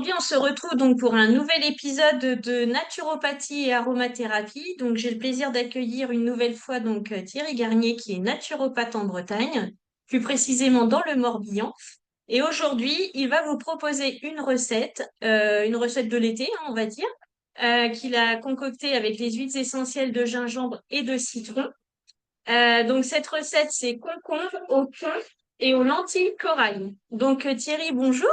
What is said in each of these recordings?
aujourd'hui, on se retrouve donc pour un nouvel épisode de naturopathie et aromathérapie. Donc, j'ai le plaisir d'accueillir une nouvelle fois Thierry Garnier, qui est naturopathe en Bretagne, plus précisément dans le Morbihan. Et aujourd'hui, il va vous proposer une recette de l'été, hein, on va dire, qu'il a concoctée avec les huiles essentielles de gingembre et de citron. Donc, cette recette, c'est concombre au thon et aux lentilles corail. Donc, Thierry, bonjour.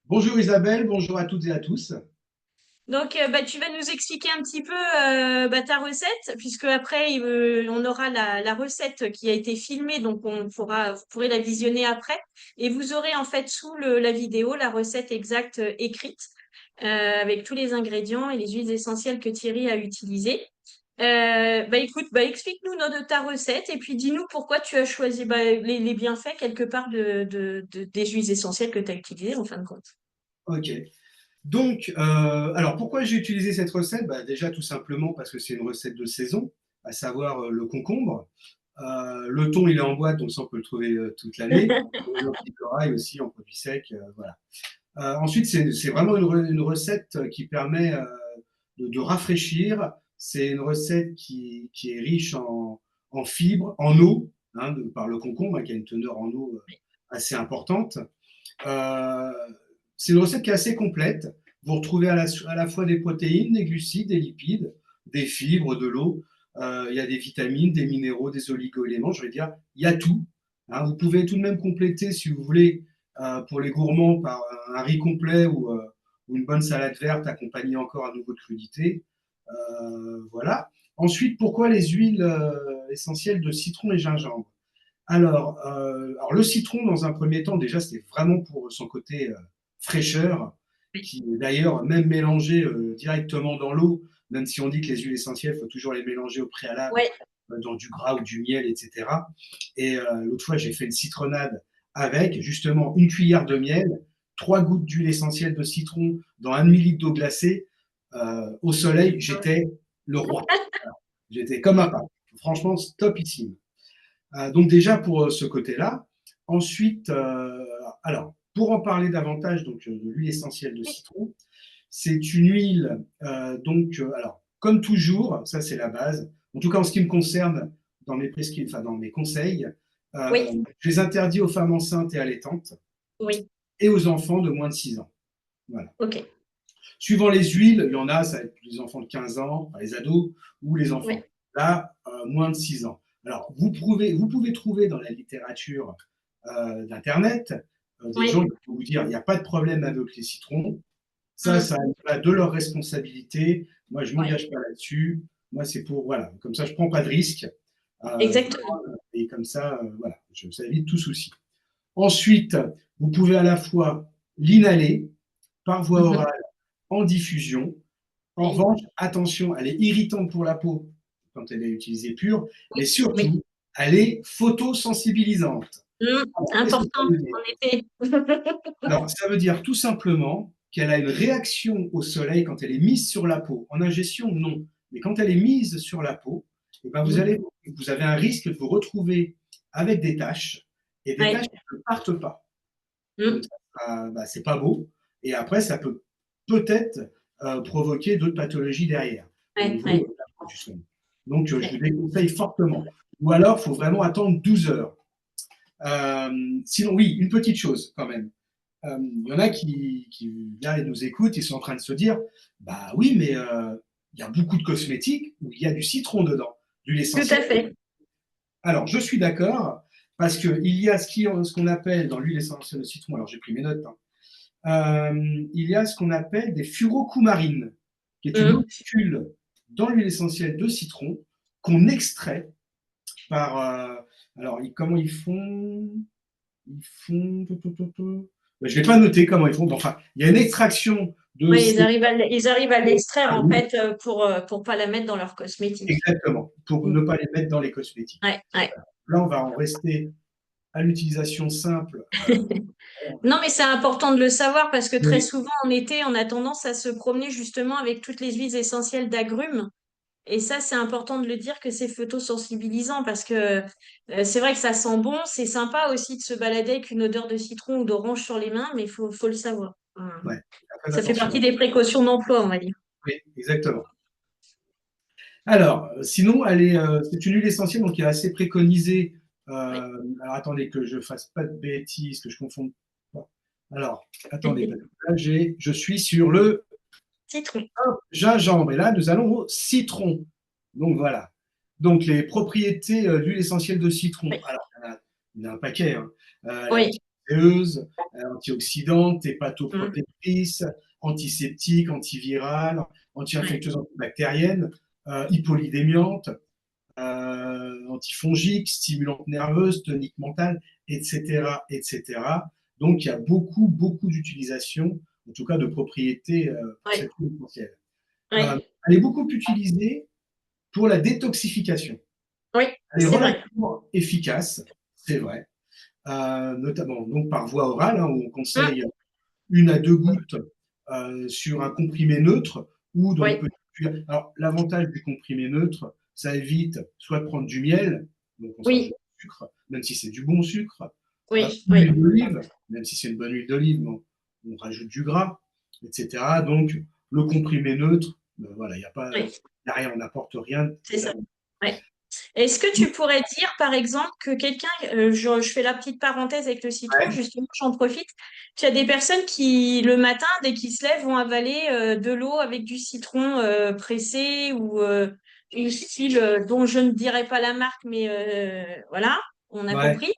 Bonjour Isabelle, bonjour à toutes et à tous. Tu vas nous expliquer un petit peu ta recette, puisque après, on aura la recette qui a été filmée, donc vous pourrez la visionner après. Et vous aurez en fait sous la vidéo la recette exacte écrite, avec tous les ingrédients et les huiles essentielles que Thierry a utilisées. Écoute, explique-nous de ta recette et puis dis-nous pourquoi tu as choisi les bienfaits quelque part des huiles essentielles que tu as utilisées en fin de compte. Ok. Alors pourquoi j'ai utilisé cette recette? Déjà tout simplement parce que c'est une recette de saison, à savoir le concombre. Le thon, il est en boîte, donc ça on peut le trouver toute l'année. Le lentilles corail aussi en produit sec, voilà. Ensuite, c'est vraiment une recette qui permet de rafraîchir. C'est une recette qui est riche en fibres, en eau, hein, par le concombre, hein, qui a une teneur en eau assez importante. Euh, c'est une recette qui est assez complète. Vous retrouvez à la fois des protéines, des glucides, des lipides, des fibres, de l'eau. Il y a des vitamines, des minéraux, des oligo-éléments. Je veux dire, il y a tout. Hein. Vous pouvez tout de même compléter, si vous voulez, pour les gourmands, par un riz complet ou une bonne salade verte accompagnée encore à nouveau de crudité. Voilà. Ensuite, pourquoi les huiles essentielles de citron et gingembre? Alors, le citron, dans un premier temps, déjà, c'était vraiment pour son côté fraîcheur, qui est d'ailleurs même mélangé directement dans l'eau, même si on dit que les huiles essentielles, il faut toujours les mélanger au préalable Ouais. dans du gras ou du miel, etc. Et l'autre fois, j'ai fait une citronnade avec justement une cuillère de miel, 3 gouttes d'huile essentielle de citron dans un demi-litre d'eau glacée. Au soleil, j'étais le roi. J'étais comme un pape. Franchement, topissime. Donc déjà pour ce côté-là. Ensuite, alors pour en parler davantage, de l'huile essentielle de citron, c'est une huile alors comme toujours, ça c'est la base. En tout cas en ce qui me concerne, dans mes conseils, Oui, je les interdis aux femmes enceintes et allaitantes oui, et aux enfants de moins de 6 ans. Voilà. ok. Suivant les huiles, il y en a, ça va être les enfants de 15 ans, enfin, les ados ou les Oui, enfants. Là, moins de 6 ans. Alors, vous pouvez trouver dans la littérature d'Internet des gens oui. qui vont vous dire il n'y a pas de problème avec les citrons. Ça Mm. va de leur responsabilité. Moi, je ne Ouais, m'engage pas là-dessus. Moi, c'est pour, voilà, comme ça, je ne prends pas de risque. Euh, exactement. et comme ça, voilà, ça évite tout souci. Ensuite, vous pouvez à la fois l'inhaler par voie Mhm. orale en diffusion. En Oui, revanche, attention, elle est irritante pour la peau quand elle est utilisée pure, mais oui, oui. surtout, elle est photosensibilisante. Alors, qu'est-ce que ça Important, veut dire? en effet. Alors, ça veut dire tout simplement qu'elle a une réaction au soleil quand elle est mise sur la peau. En ingestion, non. Mais quand elle est mise sur la peau, eh ben Mm. vous avez un risque de vous retrouver avec des taches, et des taches Ouais. qui ne partent pas. Donc, Mm. c'est pas beau. Et après, ça peut peut-être provoquer d'autres pathologies derrière, au Ouais, niveau ouais, de la production. Donc, je vous ouais. déconseille fortement. Ou alors, il faut vraiment attendre 12 heures. Sinon, oui, une petite chose quand même. Il y en a qui là, nous écoutent, ils sont en train de se dire, bah oui, mais il y a beaucoup de cosmétiques où il y a du citron dedans, d'huile Tout essentielle. à fait. Alors, je suis d'accord, parce qu'il y a ce qu'on appelle dans l'huile essentielle de citron, alors j'ai pris mes notes, hein, il y a ce qu'on appelle des furocoumarines, qui est une Mm. molécule dans l'huile essentielle de citron qu'on extrait par. Alors, comment ils font? Ils font. Je ne vais pas noter comment ils font. Enfin, il y a une extraction de Oui, ces. ils arrivent à l'extraire en fait pour pas la mettre dans leur cosmétique. Exactement, pour Mm. ne pas les mettre dans les cosmétiques. Ouais, ouais. Là, on va en rester à l'utilisation simple. Non, mais c'est important de le savoir parce que très Oui, souvent en été, on a tendance à se promener justement avec toutes les huiles essentielles d'agrumes. Et ça, c'est important de le dire que c'est photosensibilisant parce que c'est vrai que ça sent bon. C'est sympa aussi de se balader avec une odeur de citron ou d'orange sur les mains, mais faut le savoir. Voilà. ouais. très Ça fait attention. partie des précautions d'emploi, on va dire. Oui, exactement. Alors, sinon, c'est une huile essentielle donc qui est assez préconisée. Oui. Alors, attendez que je fasse pas de bêtises, que je confonde pas. Alors, attendez, parce que là, je suis sur le Citron. gingembre et là, nous allons au citron. Donc voilà. Donc les propriétés de l'huile essentielle de citron. Oui. Alors, il y en a un paquet, hein. Elle est Oui. anti-oxydeuse, antioxydante, Mm. hépatoprotectrice, antiseptique, antivirale, Ouais. anti-infectieuse, antibactérienne, hypolidémiante, antifongique, stimulante nerveuse, tonique mentale, etc., etc. Donc, il y a beaucoup, beaucoup d'utilisations, en tout cas de propriétés pour Ouais. cette huile essentielle. Ouais. Elle est beaucoup utilisée pour la détoxification. Oui, Elle est c'est vrai. relativement efficace, c'est vrai, notamment donc par voie orale, hein, où on Mm. conseille 1 à 2 gouttes sur un comprimé neutre ou dans une Oui. petite cuillère. Alors, l'avantage du comprimé neutre, ça évite soit de prendre du miel, donc on se rajoute Oui. du sucre, même si c'est du bon sucre, Oui. ou Oui. l'huile d'olive, même si c'est une bonne huile d'olive, on rajoute du gras, etc. Donc, le comprimé neutre, voilà, il n'y a pas, Oui. y a rien, on n'apporte rien. C'est ça. Ouais. Est-ce que tu pourrais dire, par exemple, que quelqu'un, je fais la petite parenthèse avec le citron, Ouais, justement, j'en profite. Tu as des personnes qui, le matin, dès qu'ils se lèvent, vont avaler de l'eau avec du citron pressé ou une style dont je ne dirais pas la marque, mais voilà, on a ouais. compris.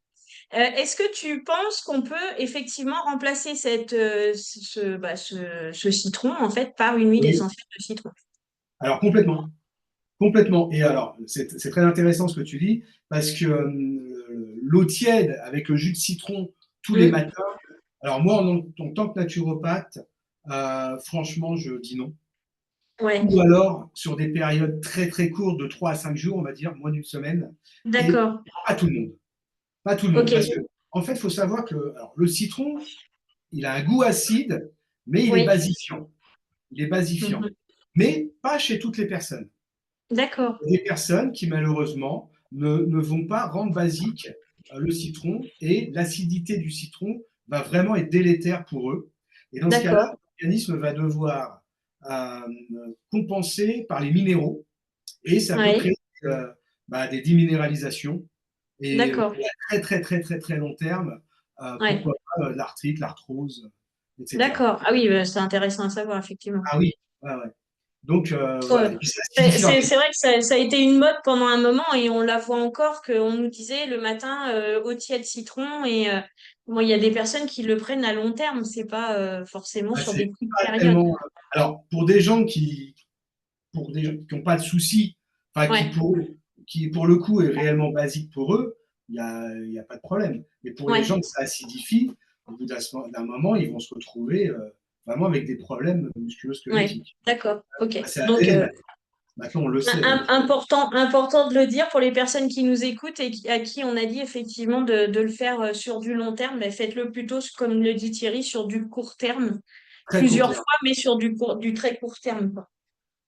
Est-ce que tu penses qu'on peut effectivement remplacer ce citron, en fait, par une huile Oui. essentielle de citron? Alors, complètement. Complètement. Et alors, c'est très intéressant ce que tu dis, parce que l'eau tiède avec le jus de citron tous les Hmm. matins, alors moi, en tant que naturopathe, franchement, je dis non. Ouais, Ou alors, sur des périodes très très courtes, de 3 à 5 jours, on va dire, moins d'une semaine, et d'accord. pas tout le monde. Pas tout le monde. Ok. Parce que, en fait, il faut savoir que alors, le citron, il a un goût acide, mais il est Oui. basifiant. Il est basifiant. Mhm. Mais pas chez toutes les personnes. D'accord. Des personnes qui malheureusement ne vont pas rendre basique le citron et l'acidité du citron va vraiment être délétère pour eux. Et dans ce cas-là, D'accord. l'organisme va devoir euh, compenser par les minéraux et ça peut Oui. créer des déminéralisations et D'accord. à très très très très très long terme, Ouais. pourquoi pas l'arthrite, l'arthrose, etc. D'accord. Ah oui, c'est intéressant à savoir, effectivement. Ah oui, ouais, ouais. Donc voilà, et Ouais. puis ça C'est acidifie c'est- l'organisme. c'est vrai que ça a été une mode pendant un moment et on la voit encore qu'on nous disait le matin eau tiède citron et bon, il y a des personnes qui le prennent à long terme, c'est pas forcément Ah, sur c'est des petites pas périodes. tellement. Alors, pour des gens qui n'ont pas de soucis, enfin, Ouais. qui pour le coup est réellement basique pour eux, il y a pas de problème. Mais pour les Ouais. gens que ça acidifie, au bout d'un moment, ils vont se retrouver vraiment avec des problèmes Ouais. musculo-squelettiques. D'accord. Ok. Ah, c'est Donc, ADN. Maintenant, on le sait. Donc, important de le dire pour les personnes qui nous écoutent et à qui on a dit effectivement de le faire sur du long terme, mais faites-le plutôt, comme le dit Thierry, sur du court terme, très court plusieurs terme. fois, mais sur du très court terme, quoi.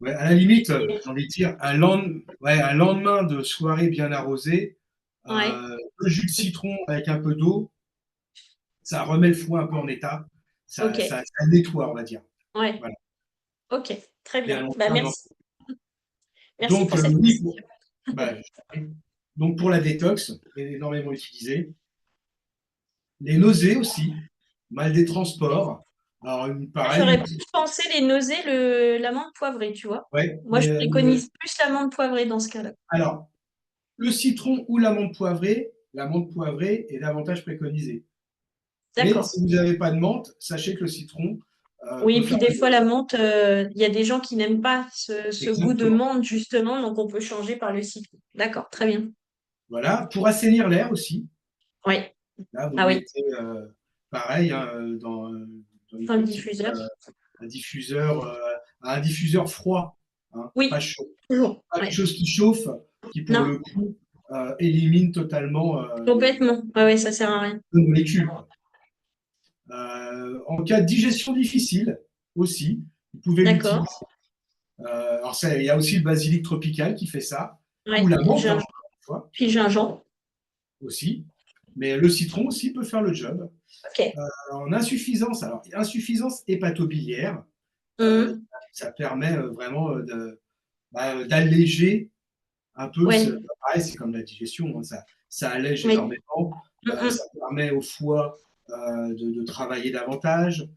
Ouais, à la limite, j'ai envie de dire, un lendemain de soirée bien arrosée, Ouais, le jus de citron avec un peu d'eau, ça remet le foie un peu en état, ok, ça nettoie, on va dire. ouais, Voilà. ok, très Et à bien. long Bah, terme, non. merci. Merci Donc, pour cette oui, précision. donc pour la détox, énormément utilisé. Les nausées aussi, mal des transports. Alors, J'aurais pareil, plus pensé les nausées, l'amande poivrée, tu vois. ouais, Moi, je préconise plus l'amande poivrée dans ce cas-là. alors, le citron ou l'amande poivrée est davantage préconisée. Mais D'accord. si vous n'avez pas de menthe, sachez que le citron Oui, et peut puis faire des la fois, job. la menthe, il y a des gens qui n'aiment pas ce goût de Exactement. menthe, justement, donc on peut changer par le citron. D'accord, très bien. Voilà. Pour assainir l'air aussi, Oui. là, vous le Ah oui, mettez pareil hein, dans une dans le petite, diffuseur. un diffuseur, un diffuseur froid, hein, pas Oui, chaud. toujours. Pas quelque Ouais. chose qui chauffe, qui pour Non, le coup élimine totalement complètement. Ah ouais, ça sert à rien. les molécules. Quoi. En cas de digestion difficile aussi, vous pouvez D'accord. l'utiliser. Alors il y a aussi le basilic tropical qui fait ça, ou Ouais. la menthe, hein, encore une fois, Puis gingembre. aussi. mais le citron aussi peut faire le job. Ok. En insuffisance, alors insuffisance hépatobiliaire, euh, Mhm. ça permet vraiment d'alléger un peu, Ouais. pareil, c'est comme la digestion, hein, ça allège Oui. énormément, Mhm. ça permet au foie de travailler davantage,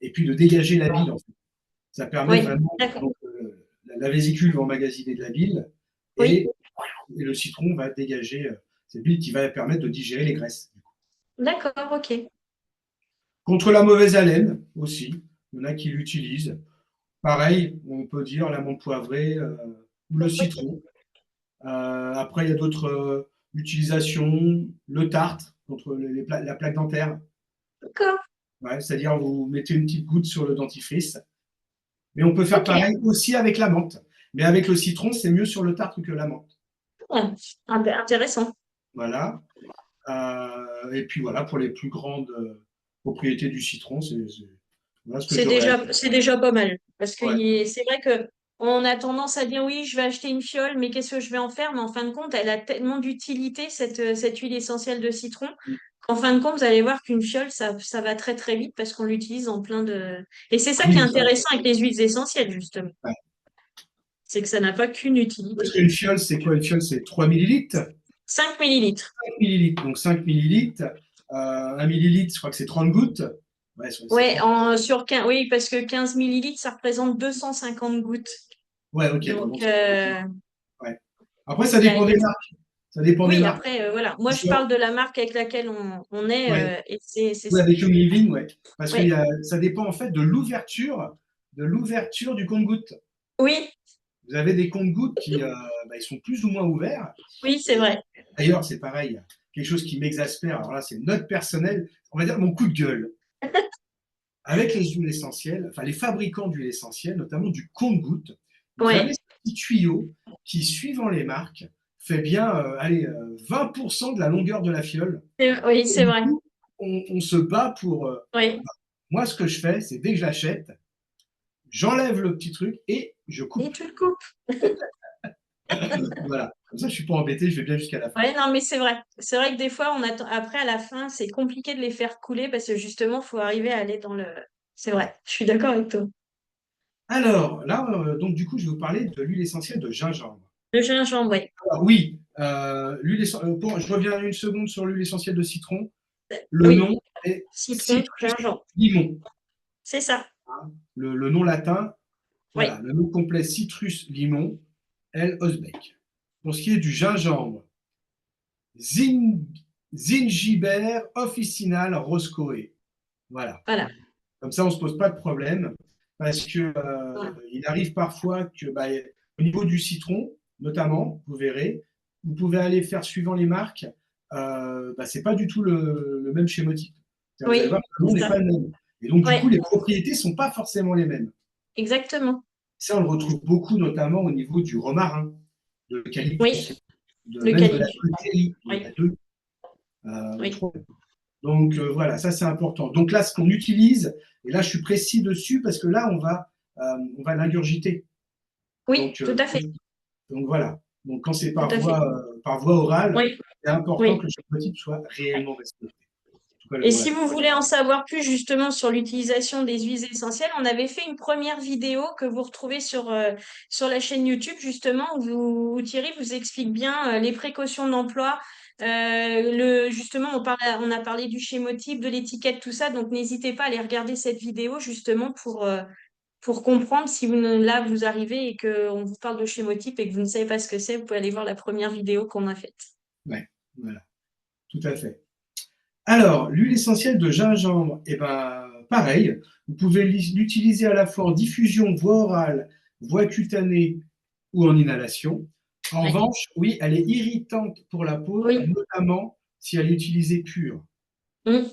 et puis de dégager la bile en fait. Ça permet Oui. vraiment, D'accord. donc, la vésicule va emmagasiner de la bile Oui. et, et le citron va dégager cette bile qui va permettre de digérer les graisses. D'accord. Ok. Contre la mauvaise haleine aussi, il y en a qui l'utilisent. Pareil, on peut dire l'amande poivrée ou le Ok. citron. Après, il y a d'autres utilisations. Le tartre contre la plaque dentaire. D'accord. Ouais, c'est-à-dire, vous mettez une petite goutte sur le dentifrice. Mais on peut faire Ok. pareil aussi avec la menthe. Mais avec le citron, c'est mieux sur le tartre que la menthe. Ouais. Intéressant. Voilà. Et puis voilà, pour les plus grandes propriétés du citron, voilà ce que j'aurais à dire. C'est déjà pas mal. Parce que Ouais. c'est vrai que on a tendance à dire oui, je vais acheter une fiole, mais qu'est-ce que je vais en faire? Mais en fin de compte, elle a tellement d'utilité, cette huile essentielle de citron, qu'en fin de compte, vous allez voir qu'une fiole, ça va très très vite parce qu'on l'utilise en plein de. Et c'est ça qui est Oui, intéressant avec les huiles essentielles, justement. ouais. C'est que ça n'a pas qu'une Parce utilité. qu'une fiole, c'est quoi? Une fiole, c'est 3 millilitres. 5 millilitres. 5 millilitres. Donc 5 millilitres. 1 millilitre, je crois que c'est 30 gouttes. Ouais, c'est Ouais, 30. sur 15, oui, parce que 15 millilitres, ça représente 250 gouttes. Ouais, ok. Ouais, bon, Donc, ouais. Après, ça il y a, dépend des marques. Ça dépend des oui, marques. après, voilà. Moi, Parce je que, parle de la marque avec laquelle on est, ouais, et c'est oui, ça. avec Living, ouais. Parce que Ouais. ça dépend en fait de l'ouverture du compte-gouttes. Oui, Vous avez des comptes-gouttes qui ils sont plus ou moins ouverts. oui, c'est Et vrai. d'ailleurs, c'est pareil, quelque chose qui m'exaspère. Alors là, c'est notre personnel, on va dire mon coup de gueule. Avec les huiles essentielles, enfin les fabricants d'huiles essentielles, notamment du compte-gouttes, vous avez Ouais. ce petit tuyau qui, suivant les marques, fait bien allez, 20% de la longueur de la fiole. Oui, Et c'est du vrai. coup, on se bat pour. Oui. Moi, ce que je fais, c'est dès que je l'achète, j'enlève le petit truc et je Et coupe. tu le coupes. Voilà. Comme ça, je ne suis pas embêté, je vais bien jusqu'à la fin. Ouais, non, mais c'est vrai. C'est vrai que des fois, on attend, après, à la fin, c'est compliqué de les faire couler parce que justement, il faut arriver à aller dans le. C'est Ouais. vrai. Je suis d'accord avec toi. Alors, là, donc, du coup, je vais vous parler de l'huile essentielle de gingembre. Le gingembre, oui. Alors, oui, je reviens une seconde sur l'huile essentielle de citron. Le Oui. nom est Citron, Citrus gingembre. limon. C'est ça. Hein. Le nom latin, Oui. voilà, le nom complet Citrus limon, L. Osbeck. Pour ce qui est du gingembre, Zin- Zingiber officinal roscoe. Voilà. Voilà. Comme ça, on ne se pose pas de problème parce que il arrive parfois que, au niveau du citron, notamment, vous verrez, vous pouvez aller faire suivant les marques, c'est pas du tout le même schématype. Vous allez Oui, voir que le nom c'est n'est ça. pas le même. Et donc, du Oui, coup, les propriétés ne sont pas forcément les mêmes. exactement. Ça, on le retrouve beaucoup, notamment au niveau du romarin, de Oui, l'eucalyptus, le même de la calife. deutérie. Il y Oui, a deux, ou oui. trois. Donc voilà, ça c'est important. Donc là, ce qu'on utilise, et là je suis précis dessus parce que là, on va l'ingurgiter. Oui, Donc, tout à fait. donc voilà. Donc quand c'est Tout à fait. par voie orale, Oui, c'est important oui. que le schématype soit réellement respecté. En tout cas, le Et nom si là. vous voulez en savoir plus justement sur l'utilisation des huiles essentielles, on avait fait une première vidéo que vous retrouvez sur la chaîne YouTube justement où Thierry vous explique bien les précautions d'emploi. Justement, on a parlé du schémotype, de l'étiquette, tout ça. Donc n'hésitez pas à aller regarder cette vidéo justement pour comprendre si là vous arrivez et qu'on vous parle de schémotype et que vous ne savez pas ce que c'est, vous pouvez aller voir la première vidéo qu'on a faite. Ouais, voilà, tout à fait. Alors, l'huile essentielle de gingembre, eh ben, pareil, vous pouvez l'utiliser à la fois en diffusion, voie orale, voie cutanée ou en inhalation. En Oui, revanche, oui, elle est irritante pour la peau, oui. notamment si elle est utilisée pure. Mm.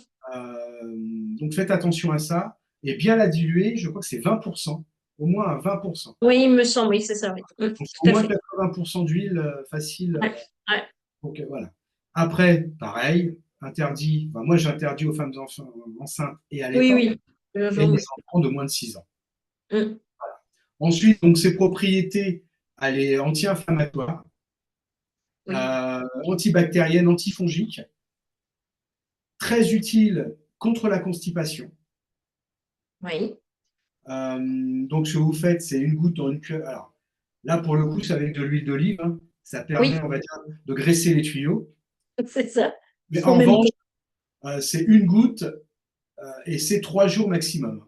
Donc faites attention à ça et bien la diluer, je crois que c'est 20%, au moins à 20%. Oui, il me semble, oui, c'est ça, oui. Mm, Donc tout au à moins fait. 80% d'huile facile. Ouais, ouais. Donc voilà. Après, pareil, interdit, moi j'interdis aux femmes enceintes et Oui, allaitantes oui. Le et gingembre, les oui. enfants de moins de 6 ans. Mm. Ensuite, donc ses propriétés, elle est anti-inflammatoire, Oui, antibactérienne, antifongique, très utile contre la constipation. oui, Donc, ce que vous faites, c'est une goutte dans une cuillère. Alors, là, pour le coup, c'est avec de l'huile d'olive, hein. Ça permet, oui, on va dire, de graisser les tuyaux. c'est ça. Mais En en même revanche, temps. c'est une goutte et c'est 3 jours maximum.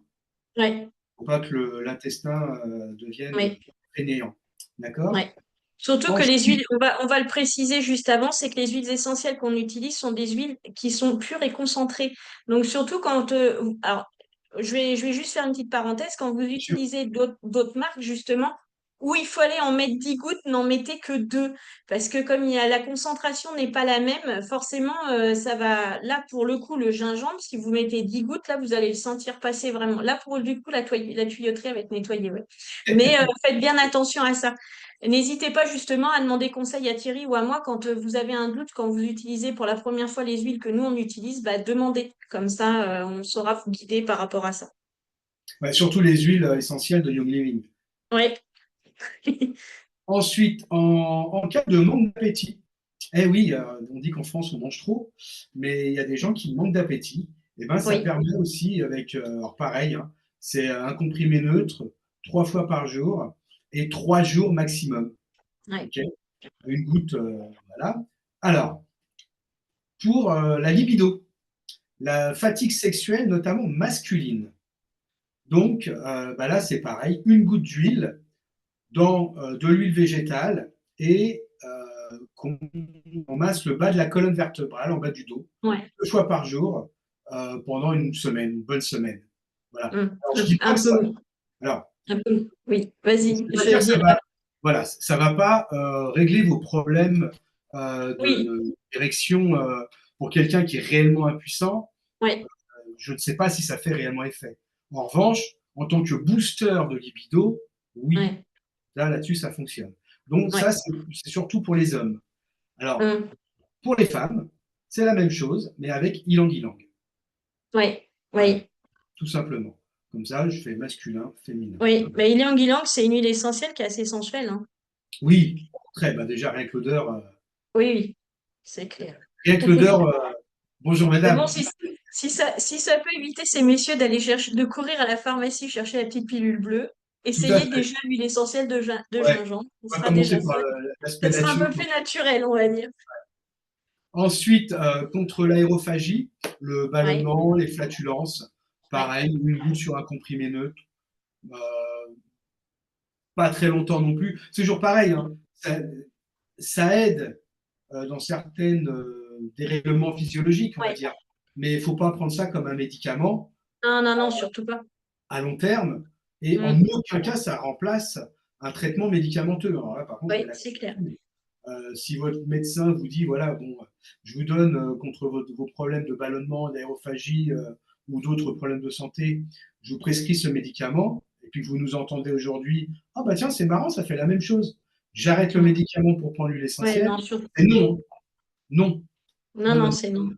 Ouais, Faut pas que l'intestin devienne ouais, fainéant. D'accord? ouais. Surtout que les Ensuite, huiles, on va le préciser juste avant, c'est que les huiles essentielles qu'on utilise sont des huiles qui sont pures et concentrées. Donc surtout quand, alors, je vais juste faire une petite parenthèse, quand vous sur, utilisez d'autres marques justement, où il faut aller en mettre 10 gouttes, n'en mettez que 2. Parce que comme la concentration n'est pas la même, forcément, ça va, là pour le coup, le gingembre, si vous mettez 10 gouttes, là vous allez le sentir passer vraiment. Là pour du coup, la tuyauterie va être nettoyée, ouais. Mais faites bien attention à ça. N'hésitez pas justement à demander conseil à Thierry ou à moi quand vous avez un doute, quand vous utilisez pour la première fois les huiles que nous on utilise, bah, demandez. Comme ça, on saura vous guider par rapport à ça. ouais, surtout les huiles essentielles de Young Living. Ouais. Ensuite, en cas de manque d'appétit, eh oui, on dit qu'en France on mange trop, mais il y a des gens qui manquent d'appétit. Et ben, ça Oui. permet aussi avec, alors pareil, hein, c'est un comprimé neutre, 3 fois par jour et 3 jours maximum. Ouais. Ok, une goutte, voilà. Alors, pour la libido, la fatigue sexuelle, notamment masculine. Donc, bah là, c'est pareil, une goutte d'huile dans de l'huile végétale et on masse le bas de la colonne vertébrale, en bas du dos, Ouais. 2 fois par jour pendant une semaine, une bonne semaine. Voilà. Mm. Alors, je dis pas Un que ça. peu, Alors, un peu. Oui, ça vas-y, veut pas je dire veux que ça dire. va. Voilà, ça va pas régler vos problèmes Oui, d'érection pour quelqu'un qui est réellement impuissant. ouais, Je ne sais pas si ça fait réellement effet. En revanche, en tant que booster de libido, oui, ouais, là-dessus, ça fonctionne. Donc ça, ouais. c'est surtout pour les hommes. Alors, Mm. pour les femmes, c'est la même chose, mais avec ylang-ylang. Ouais, Voilà, ouais, tout simplement. Comme ça, je fais masculin, féminin. oui. Mais ylang-ylang, c'est une huile essentielle qui est assez sensuelle, hein. Oui, très, bah déjà, rien que l'odeur, Oui, oui, c'est clair. rien que l'odeur, bonjour Mais bon, madame. si ça peut éviter ces messieurs d'aller chercher, de courir à la pharmacie chercher la petite pilule bleue, Tout à essayez fait. déjà l'huile essentielle de Ouais. gingembre. Ce On va sera déjà commencer par ça. l'aspect Ça sera un nature. peu plus naturel, on va dire. Ensuite, contre l'aérophagie, le Ouais, ballonnement, les flatulences, ouais, pareil, une goutte sur un comprimé neutre. Euh, Pas très longtemps non plus. C'est toujours pareil, hein. Ça aide dans certaines dérèglements physiologiques, on va ouais. dire. Mais il ne faut pas prendre ça comme un médicament Non, non, non, surtout pas. à long terme. Et en Mm. aucun cas, ça remplace un traitement médicamenteux. Alors là, par contre, je mets Oui, la c'est clair. si votre médecin vous dit, voilà, bon, je vous donne contre vos problèmes de ballonnement, d'aérophagie ou d'autres problèmes de santé, je vous prescris ce médicament, et puis que vous nous entendez aujourd'hui, ah bah tiens, c'est marrant, ça fait la même chose. J'arrête le Mm. médicament pour prendre l'huile Ouais, essentielle. non, surtout. Et non, non, Non, non, non, non, non. c'est non.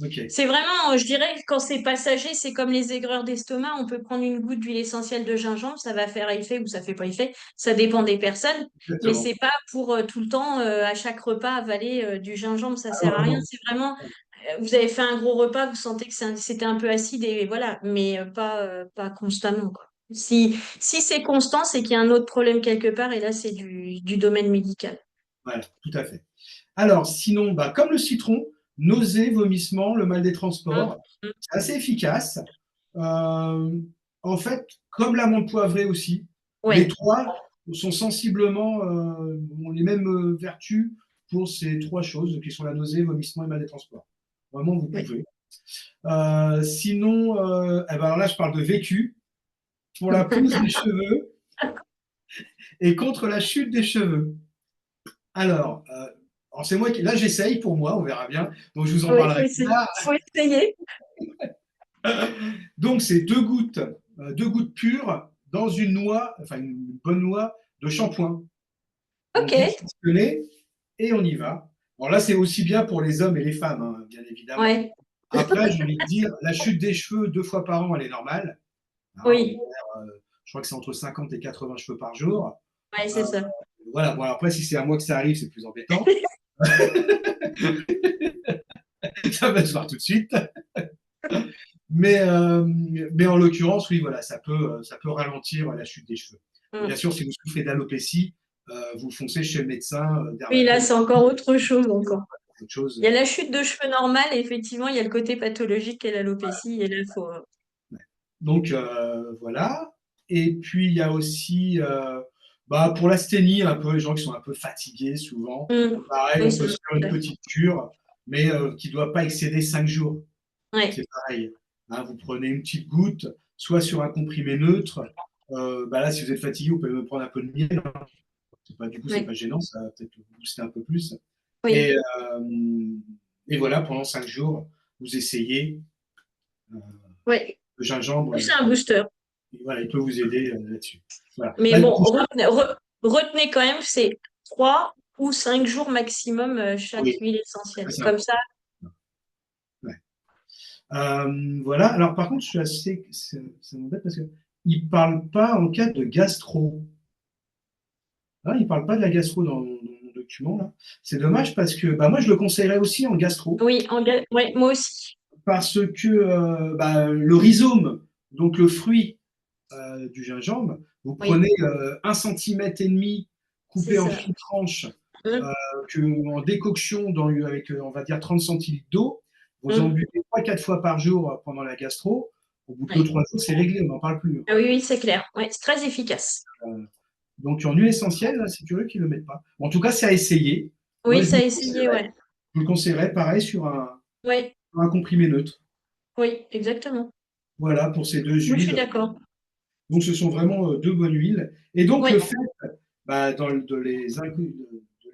Ok, C'est vraiment, je dirais, que quand c'est passager, c'est comme les aigreurs d'estomac. On peut prendre une goutte d'huile essentielle de gingembre, ça va faire effet ou ça fait pas effet. Ça dépend des personnes. Mais exactement. c'est pas pour tout le temps, à chaque repas, avaler du gingembre. Ça Ah sert à non, rien. non, C'est vraiment, vous avez fait un gros repas, vous sentez que c'était un peu acide et voilà. Mais pas constamment, quoi. Si c'est constant, c'est qu'il y a un autre problème quelque part et là, c'est du domaine médical. voilà, tout à fait. Alors, sinon, bah, comme le citron, nausées, vomissements, le mal des Hum, transports, hum. c'est assez efficace. Euh, En fait, comme l'amande poivrée aussi, les Ouais, trois sont sensiblement, ont les mêmes vertus pour ces 3 choses qui sont la nausée, vomissement et mal des transports. Vraiment, vous ouais. pouvez. Sinon, eh ben alors là, je parle de vécu pour la pousse des cheveux et contre la chute des cheveux. Alors, c'est moi qui, là, j'essaye pour moi, on verra bien. Donc, je vous en Oui, parlerai plus tard. faut essayer. Donc, c'est 2 gouttes, 2 gouttes pures dans une noix, enfin une bonne noix de shampoing. Ok. Donc, vous positionnez et on y va. Alors là, c'est aussi bien pour les hommes et les femmes, hein, bien évidemment. Ouais. Après, j'ai envie de dire, la chute des cheveux 2 fois par an, elle est normale. Hein, Oui. je crois que c'est entre 50 et 80 cheveux par jour. Ouais, c'est Euh, ça. Voilà, bon, après, si c'est à moi que ça arrive, c'est plus embêtant. Ça va se voir tout de suite. Mais, euh, mais en l'occurrence, oui, voilà, ça peut ralentir la chute des cheveux. Bien sûr, si vous souffrez d'alopécie, vous foncez chez le médecin Oui, là, dermatologue, c'est encore autre chose encore. autre chose. Il y a la chute de cheveux normale, et effectivement, il y a le côté pathologique et l'alopécie. Et là, il faut. Donc voilà. Et puis il y a aussi bah, pour l'asthénie, un peu les gens qui sont un peu fatigués souvent. Hum. Pareil, Oui, on peut c'est se faire une vrai. petite cure, mais qui ne doit pas excéder 5 jours. Ouais. C'est pareil. Hein, vous prenez une petite goutte, soit sur un comprimé neutre. Bah là, si vous êtes fatigué, vous pouvez me prendre un peu de miel. Du coup, c'est Ouais. pas gênant, ça va peut-être vous booster un peu plus. Oui. Et, euh, et voilà, pendant 5 jours, vous essayez euh, Ouais. le gingembre. C'est un booster. Voilà, il peut vous aider là-dessus. Voilà. Mais Bah, bon, retenez quand même, c'est 3 ou 5 jours maximum chaque oui, huile c'est essentielle. ça. Comme ça, Ouais. Voilà. Alors, par contre, je suis assez. Ça m'embête parce qu'il ne parle pas en cas de gastro. Hein, il ne parle pas de la gastro dans mon document, là. C'est dommage parce que bah, moi, je le conseillerais aussi en gastro oui, ouais, moi aussi. parce que bah, le rhizome, donc le fruit du gingembre, vous Oui, prenez 1,5 cm c'est coupé en ça. fines tranches Hum, en décoction avec, on va dire, 30 centilitres d'eau. Vous en hum. buvez 3-4 fois par jour pendant la gastro. Au bout de Ouais. 2-3 jours, c'est réglé, on n'en parle plus. Ah oui, oui, c'est clair. Ouais, c'est très efficace. Donc, en huile essentielle, là, c'est curieux qu'ils ne le mettent pas. Bon, en tout cas, c'est à essayer. Moi, Oui, ça a essayé, ouais. je vous le conseillerais, pareil, Ouais, sur un comprimé neutre. oui, exactement. Voilà, pour ces deux Moi, je suis huiles. d'accord. Donc, ce sont vraiment deux bonnes huiles. Et donc, Oui, le fait bah, de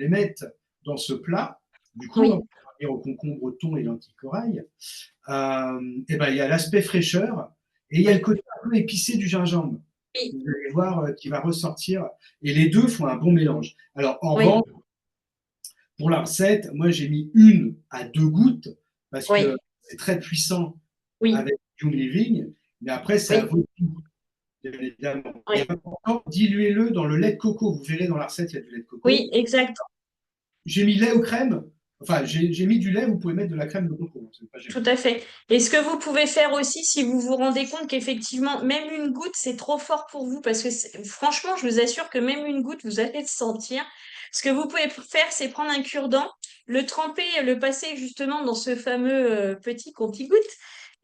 les mettre dans ce plat, du coup, hein, oui, pour revenir au concombre, au thon et lentilles corail, et ben, il y a l'aspect fraîcheur et il y a le oui, côté un peu épicé du gingembre. oui, Vous allez voir qui va ressortir. Et les deux font un bon mélange. Alors, en oui, revanche, pour la recette, moi, j'ai mis 1 à 2 gouttes parce que oui, c'est très puissant oui, avec Young Living. Mais après, c'est à oui, votre goût, bien évidemment. Et oui, important, diluez-le dans le lait de coco. Vous verrez dans la recette, il y a du lait de oui, coco. exact. J'ai mis lait ou crème. Enfin, j'ai mis du lait, vous pouvez mettre de la crème de coco. C'est pas gênant. Tout à fait. Et ce que vous pouvez faire aussi, si vous vous rendez compte qu'effectivement, même une goutte, c'est trop fort pour vous, parce que franchement, je vous assure que même une goutte, vous allez le sentir. Ce que vous pouvez faire, c'est prendre un cure-dent, le tremper, le passer justement dans ce fameux petit compte-goutte,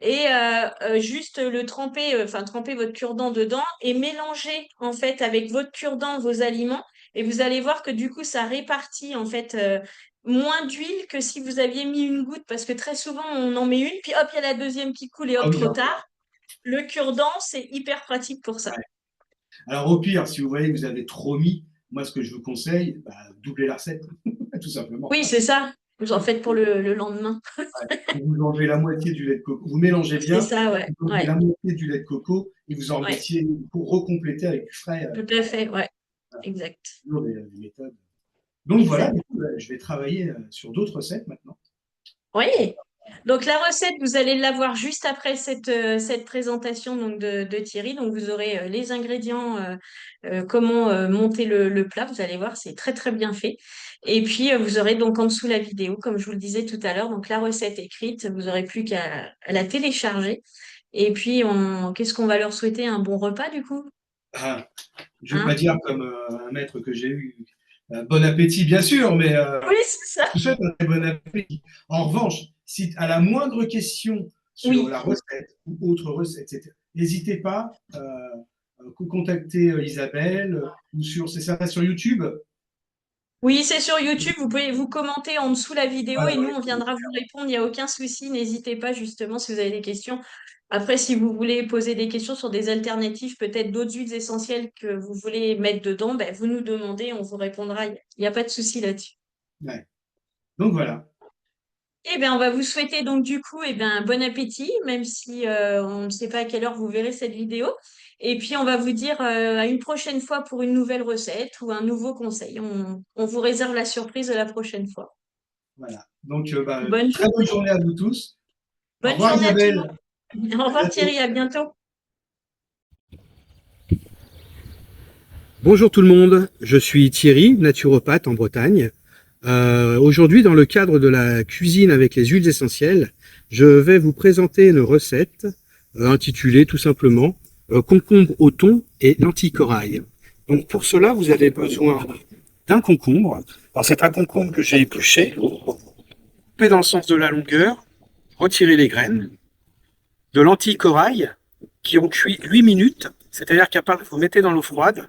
et juste le tremper, enfin tremper votre cure-dent dedans et mélanger en fait avec votre cure-dent vos aliments. Et vous allez voir que du coup, ça répartit en fait moins d'huile que si vous aviez mis une goutte, parce que très souvent on en met une, puis hop, il y a la deuxième qui coule et Ah hop, oui, trop hein. tard. Le cure-dent, c'est hyper pratique pour ça. Ouais. Alors, au pire, si vous voyez que vous avez trop mis, moi, ce que je vous conseille, bah, doublez la recette, tout simplement. Oui, c'est ça. Vous en faites pour le lendemain. Ouais. Vous enlevez la moitié du lait de coco, vous mélangez C'est bien, ça, ouais. vous enlevez Ouais, la moitié du lait de coco et vous en ouais. remettiez pour recompléter avec du frais. Tout à fait, ouais. Exact. Toujours des méthodes. Donc voilà, Exact. du coup, je vais travailler sur d'autres recettes maintenant. Oui. Donc la recette, vous allez l'avoir juste après cette présentation donc, de Thierry. Donc vous aurez les ingrédients, comment monter le plat. Vous allez voir, c'est très très bien fait. Et puis vous aurez donc en dessous la vidéo, comme je vous le disais tout à l'heure. Donc la recette écrite, vous n'aurez plus qu'à à la télécharger. Et puis qu'est-ce qu'on va leur souhaiter? Un bon repas du coup, Ah, je ne veux pas hein? dire comme un maître que j'ai eu, bon appétit bien sûr, mais Oui, c'est ça. je vous souhaite un très bon appétit. En revanche, si à la moindre question sur Oui. la recette ou autre recette, etc., n'hésitez pas à contacter Isabelle ou c'est ça sur YouTube. Oui, c'est sur YouTube. Vous pouvez vous commenter en dessous la vidéo Voilà, et dans nous, les on viendra vous répondre. Il n'y a aucun souci. N'hésitez pas justement si vous avez des questions. Après, si vous voulez poser des questions sur des alternatives, peut-être d'autres huiles essentielles que vous voulez mettre dedans, ben, vous nous demandez, on vous répondra. Il n'y a pas de souci là-dessus. ouais. Donc voilà. Eh bien, on va vous souhaiter donc du coup bon appétit, même si on ne sait pas à quelle heure vous verrez cette vidéo. Et puis, on va vous dire à une prochaine fois pour une nouvelle recette ou un nouveau conseil. On vous réserve la surprise de la prochaine fois. Voilà. Donc, Bonne très bonne journée. journée à vous tous. Au Bonne revoir journée à tout le Isabelle. monde. Au À revoir bientôt. Thierry, à bientôt. Bonjour tout le monde, je suis Thierry, naturopathe en Bretagne. Aujourd'hui, dans le cadre de la cuisine avec les huiles essentielles, je vais vous présenter une recette intitulée tout simplement concombre au thon et lentilles corail. Donc pour cela, vous avez besoin d'un concombre. Alors c'est un concombre que j'ai épluché, coupé dans le sens de la longueur, retirer les graines, de lentilles corail qui ont cuit 8 minutes, c'est-à-dire qu'à part vous mettez dans l'eau froide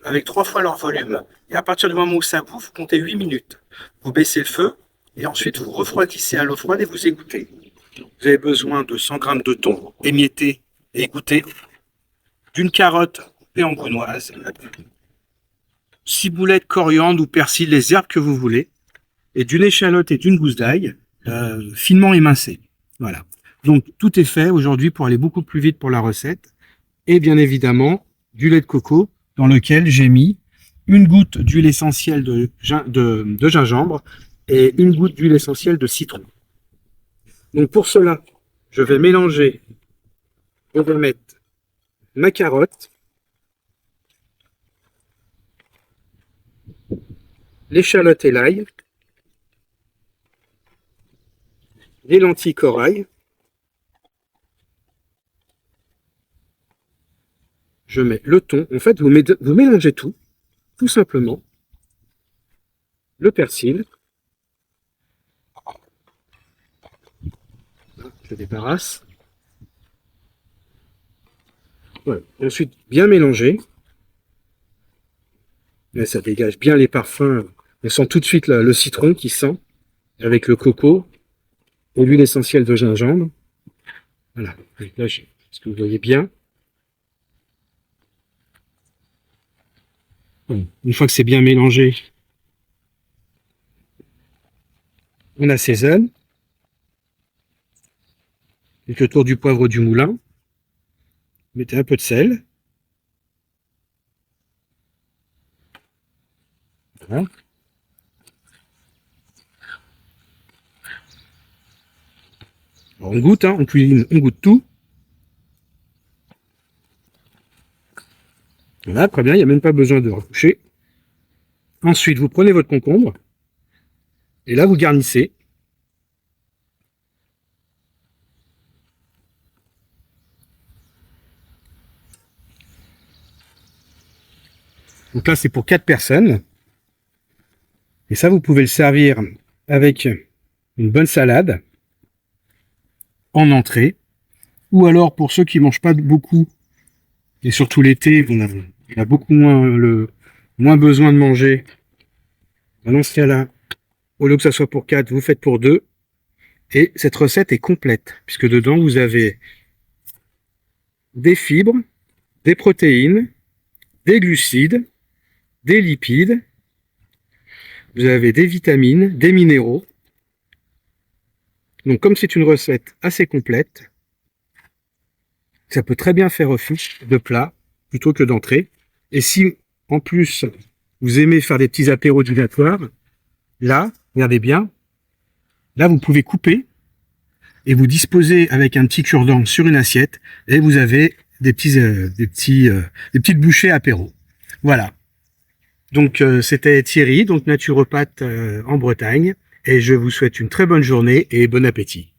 avec 3 fois leur volume, et à partir du moment où ça bouffe, vous comptez 8 minutes. Vous baissez le feu, et ensuite vous refroidissez à l'eau froide et vous égouttez. Vous avez besoin de 100 g de thon émietté et égoutté, d'une carotte coupée en brunoise, ciboulette, coriandre ou persil, les herbes que vous voulez, et d'une échalote et d'une gousse d'ail finement émincée. Voilà. Donc tout est fait aujourd'hui pour aller beaucoup plus vite pour la recette. Et bien évidemment, du lait de coco dans lequel j'ai mis une goutte d'huile essentielle de gingembre et une goutte d'huile essentielle de citron. Donc pour cela, je vais mélanger, on va mettre ma carotte, l'échalote et l'ail, les lentilles corail, je mets le thon. En fait, vous mélangez tout simplement. Le persil. Je débarrasse. Voilà. Et ensuite, bien mélanger. Et ça dégage bien les parfums. On sent tout de suite le citron qui sent, avec le coco et l'huile essentielle de gingembre. Voilà. Là, est-ce que vous voyez bien? Une fois que c'est bien mélangé, on assaisonne. Quelques tours du poivre du moulin. Mettez un peu de sel. Voilà. Alors on goûte, on cuisine, on goûte tout. Voilà, très bien, il n'y a même pas besoin de retoucher. Ensuite, vous prenez votre concombre et là, vous garnissez. Donc là, c'est pour 4 personnes. Et ça, vous pouvez le servir avec une bonne salade en entrée. Ou alors, pour ceux qui ne mangent pas beaucoup, et surtout l'été, on a beaucoup moins besoin de manger. Dans ce cas-là, au lieu que ça soit pour 4, vous faites pour 2. Et cette recette est complète, puisque dedans, vous avez des fibres, des protéines, des glucides, des lipides, vous avez des vitamines, des minéraux. Donc comme c'est une recette assez complète, ça peut très bien faire office de plat plutôt que d'entrée. Et si en plus vous aimez faire des petits apéros dînatoires, là, regardez bien, là vous pouvez couper et vous disposez avec un petit cure-dent sur une assiette et vous avez des petites bouchées apéro. Voilà. Donc c'était Thierry, donc naturopathe en Bretagne, et je vous souhaite une très bonne journée et bon appétit.